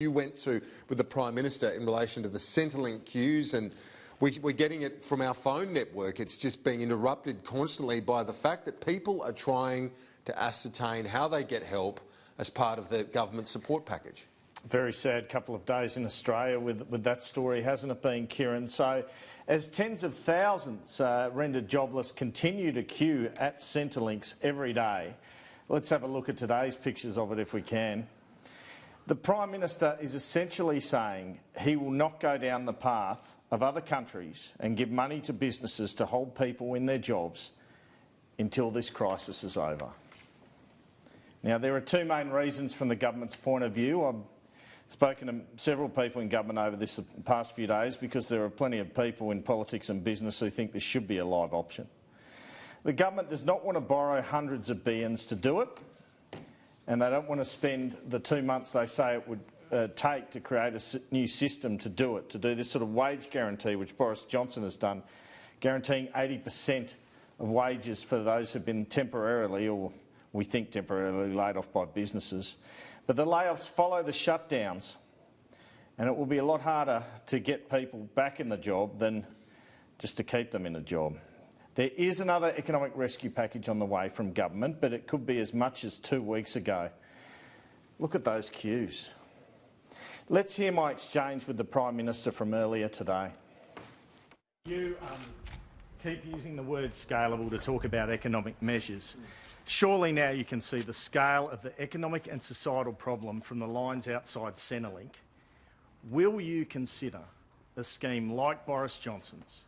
you went to with the Prime Minister in relation to the Centrelink queues, and we're getting it from our phone network. It's just being interrupted constantly by the fact that people are trying to ascertain how they get help as part of the government support package. Very sad couple of days in Australia with that story, hasn't it been, Kieran? So as tens of thousands rendered jobless continue to queue at Centrelinks every day, let's have a look at today's pictures of it if we can. The Prime Minister is essentially saying he will not go down the path of other countries and give money to businesses to hold people in their jobs until this crisis is over. Now, there are two main reasons from the government's point of view. I've spoken to several people in government over this past few days because there are plenty of people in politics and business who think this should be a live option. The government does not want to borrow hundreds of billions to do it, and they don't want to spend the 2 months they say it would take to create a new system to do it, to do this sort of wage guarantee which Boris Johnson has done, guaranteeing 80% of wages for those who have been temporarily, or we think temporarily, laid off by businesses. But the layoffs follow the shutdowns, and it will be a lot harder to get people back in the job than just to keep them in a job. There is another economic rescue package on the way from government, but it could be as much as 2 weeks ago. Look at those queues. Let's hear my exchange with the Prime Minister from earlier today. You keep using the word scalable to talk about economic measures. Surely now you can see the scale of the economic and societal problem from the lines outside Centrelink. Will you consider a scheme like Boris Johnson's,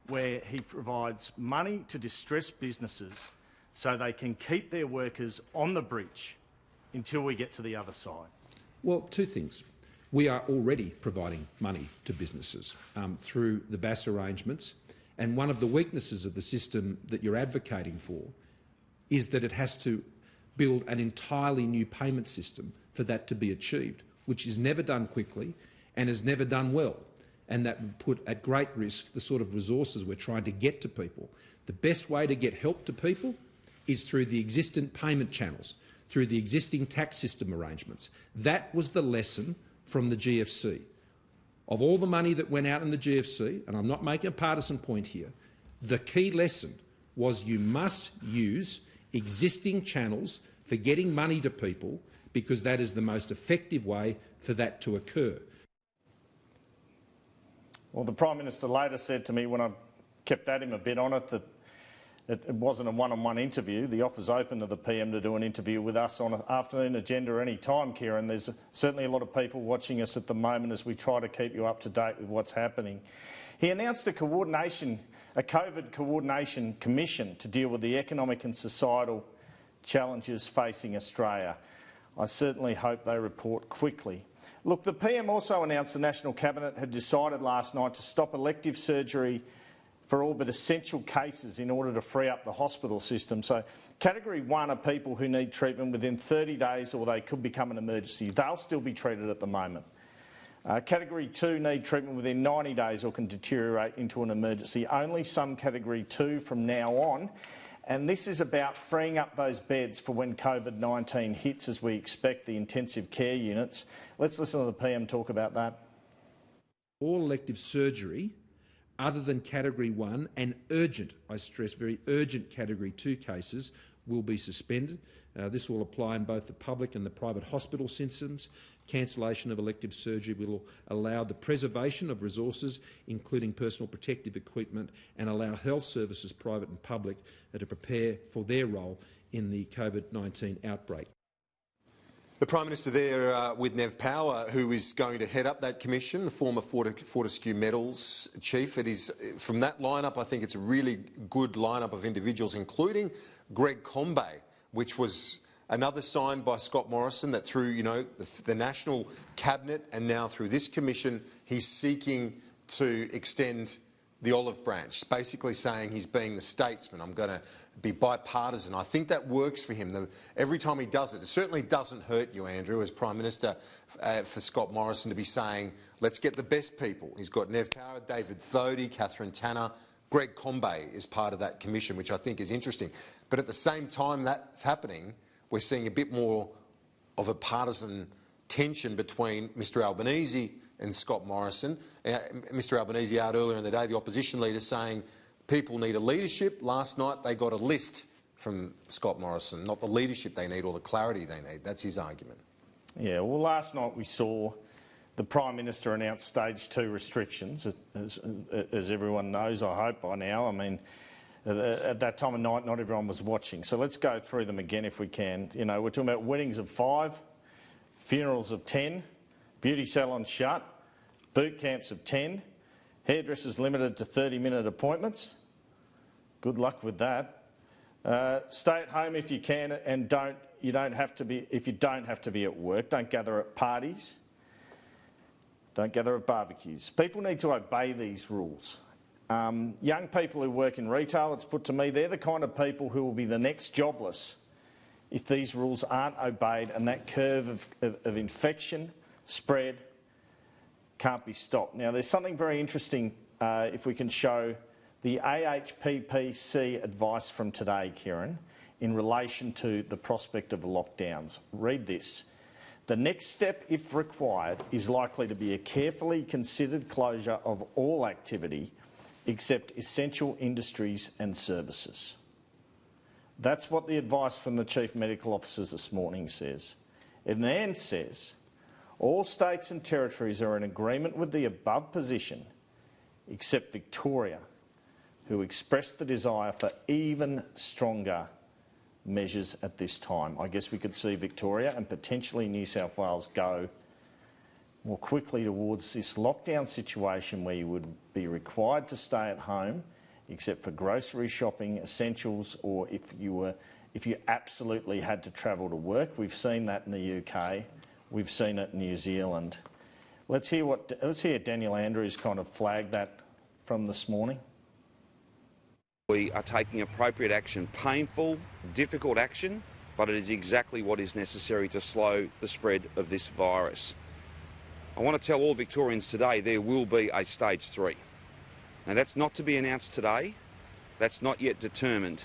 where he provides money to distressed businesses so they can keep their workers on the bridge until we get to the other side? Well, two things. We are already providing money to businesses through the BAS arrangements, and one of the weaknesses of the system that you're advocating for is that it has to build an entirely new payment system for that to be achieved, which is never done quickly and is never done well, and that would put at great risk the sort of resources we're trying to get to people. The best way to get help to people is through the existing payment channels, through the existing tax system arrangements. That was the lesson from the GFC. Of all the money that went out in the GFC, and I'm not making a partisan point here, the key lesson was you must use existing channels for getting money to people because that is the most effective way for that to occur. Well, the Prime Minister later said to me when I kept at him a bit on it that it wasn't a one-on-one interview. The offer's open to the PM to do an interview with us on an afternoon agenda any time, Kieran. There's certainly a lot of people watching us at the moment as we try to keep you up to date with what's happening. He announced a COVID coordination commission to deal with the economic and societal challenges facing Australia. I certainly hope they report quickly. Look, the PM also announced the National Cabinet had decided last night to stop elective surgery for all but essential cases in order to free up the hospital system. So Category 1 are people who need treatment within 30 days or they could become an emergency. They'll still be treated at the moment. Category 2 need treatment within 90 days or can deteriorate into an emergency. Only some Category 2 from now on. And this is about freeing up those beds for when COVID-19 hits, as we expect, the intensive care units. Let's listen to the PM talk about that. All elective surgery, other than Category 1 and urgent, I stress very urgent Category 2 cases, will be suspended. This will apply in both the public and the private hospital systems. Cancellation of elective surgery will allow the preservation of resources, including personal protective equipment, and allow health services, private and public, to prepare for their role in the COVID-19 outbreak. The Prime Minister there with Nev Power, who is going to head up that commission, the former Fortescue Metals chief. It is from that lineup. I think it's a really good lineup of individuals, including Greg Combet, which was another sign by Scott Morrison that through the National Cabinet and now through this commission, he's seeking to extend the olive branch, basically saying he's being the statesman. I'm going to be bipartisan. I think that works for him. Every time he does it, it certainly doesn't hurt you, Andrew, as Prime Minister, for Scott Morrison to be saying, let's get the best people. He's got Nev Power, David Thodey, Catherine Tanner, Greg Combet is part of that commission, which I think is interesting. But at the same time that's happening, we're seeing a bit more of a partisan tension between Mr Albanese and Scott Morrison. Mr Albanese out earlier in the day, the opposition leader, saying people need a leadership. Last night they got a list from Scott Morrison, not the leadership they need or the clarity they need. That's his argument. Yeah, well, last night we saw the Prime Minister announce stage 2 restrictions, as everyone knows, I hope, by now. I mean, at that time of night, not everyone was watching. So let's go through them again if we can. You know, we're talking about weddings of 5, funerals of 10, beauty salons shut, boot camps of 10, hairdressers limited to 30-minute appointments. Good luck with that. Stay at home if you can, and if you don't have to be at work. Don't gather at parties. Don't gather at barbecues. People need to obey these rules. Young people who work in retail, it's put to me, they're the kind of people who will be the next jobless if these rules aren't obeyed, and that curve of infection, spread, can't be stopped. Now, there's something very interesting if we can show the AHPPC advice from today, Kieran, in relation to the prospect of lockdowns. Read this. The next step, if required, is likely to be a carefully considered closure of all activity except essential industries and services. That's what the advice from the Chief Medical Officers this morning says. It then says, all states and territories are in agreement with the above position except Victoria, who expressed the desire for even stronger measures at this time. I guess we could see Victoria and potentially New South Wales go more quickly towards this lockdown situation where you would be required to stay at home except for grocery shopping, essentials, or if you absolutely had to travel to work. We've seen that in the UK. We've seen it in New Zealand. Let's hear Daniel Andrews kind of flag that from this morning. We are taking appropriate action, painful, difficult action, but it is exactly what is necessary to slow the spread of this virus. I want to tell all Victorians today there will be a stage 3. Now, that's not to be announced today. That's not yet determined,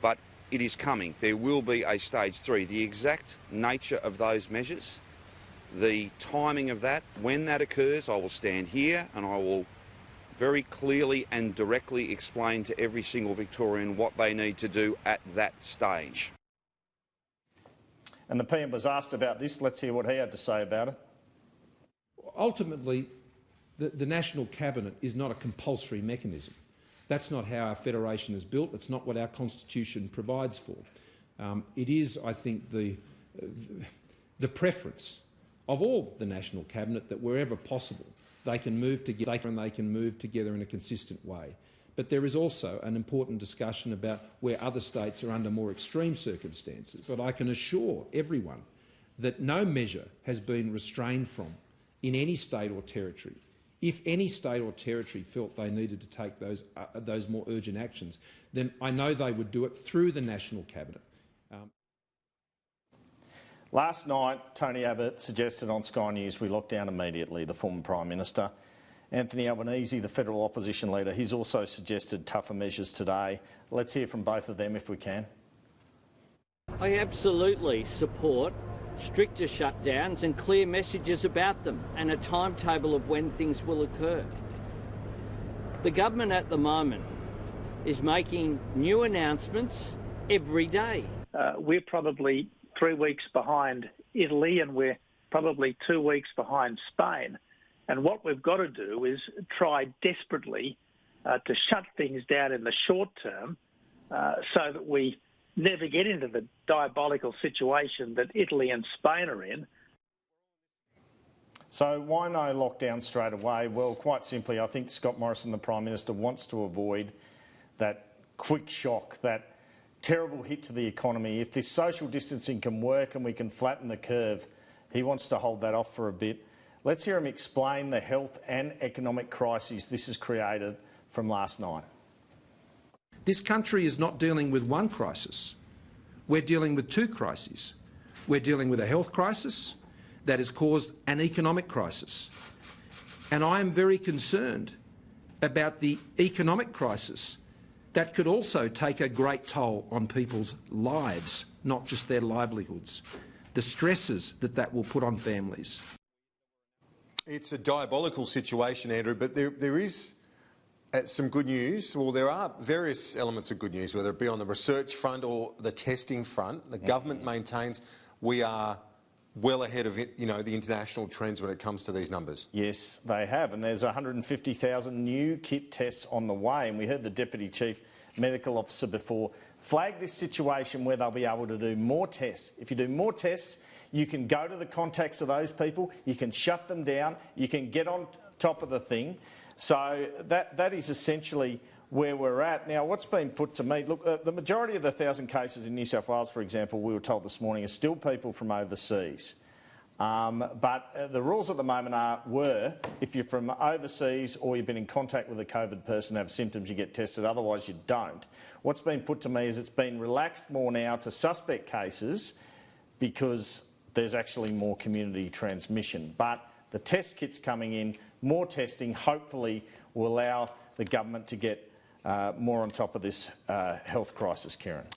but it is coming. There will be a stage 3. The exact nature of those measures, the timing of that, when that occurs, I will stand here and I will very clearly and directly explain to every single Victorian what they need to do at that stage. And the PM was asked about this. Let's hear what he had to say about it. Ultimately, the National Cabinet is not a compulsory mechanism. That's not how our federation is built. It's not what our constitution provides for. It is, I think, the preference of all the National Cabinet that wherever possible they can move together and they can move together in a consistent way. But there is also an important discussion about where other states are under more extreme circumstances. But I can assure everyone that no measure has been restrained from in any state or territory. If any state or territory felt they needed to take those more urgent actions, then I know they would do it through the National Cabinet. Last night, Tony Abbott suggested on Sky News we lock down immediately, the former Prime Minister. Anthony Albanese, the federal opposition leader, he's also suggested tougher measures today. Let's hear from both of them if we can. I absolutely support stricter shutdowns and clear messages about them and a timetable of when things will occur. The government at the moment is making new announcements every day. We're probably 3 weeks behind Italy and we're probably 2 weeks behind Spain. And what we've got to do is try desperately to shut things down in the short term so that we never get into the diabolical situation that Italy and Spain are in. So why no lockdown straight away? Well, quite simply, I think Scott Morrison, the Prime Minister, wants to avoid that quick shock, that terrible hit to the economy. If this social distancing can work and we can flatten the curve, he wants to hold that off for a bit. Let's hear him explain the health and economic crises this has created from last night. This country is not dealing with one crisis. We're dealing with 2 crises. We're dealing with a health crisis that has caused an economic crisis. And I am very concerned about the economic crisis that could also take a great toll on people's lives, not just their livelihoods. the stresses that will put on families. It's a diabolical situation, Andrew, but there is some good news. Well, there are various elements of good news, whether it be on the research front or the testing front. The government maintains we are well ahead of it, the international trends when it comes to these numbers. Yes, they have, and there's 150,000 new kit tests on the way, and we heard the Deputy Chief Medical Officer before flag this situation where they'll be able to do more tests. If you do more tests, you can go to the contacts of those people, you can shut them down, you can get on top of the thing. So that is essentially where we're at. Now, what's been put to me, look, the majority of the 1,000 cases in New South Wales, for example, we were told this morning, are still people from overseas. But the rules at the moment were, if you're from overseas or you've been in contact with a COVID person, have symptoms, you get tested, otherwise you don't. What's been put to me is it's been relaxed more now to suspect cases because there's actually more community transmission. But the test kits coming in, more testing, hopefully will allow the government to get more on top of this health crisis, Kieran.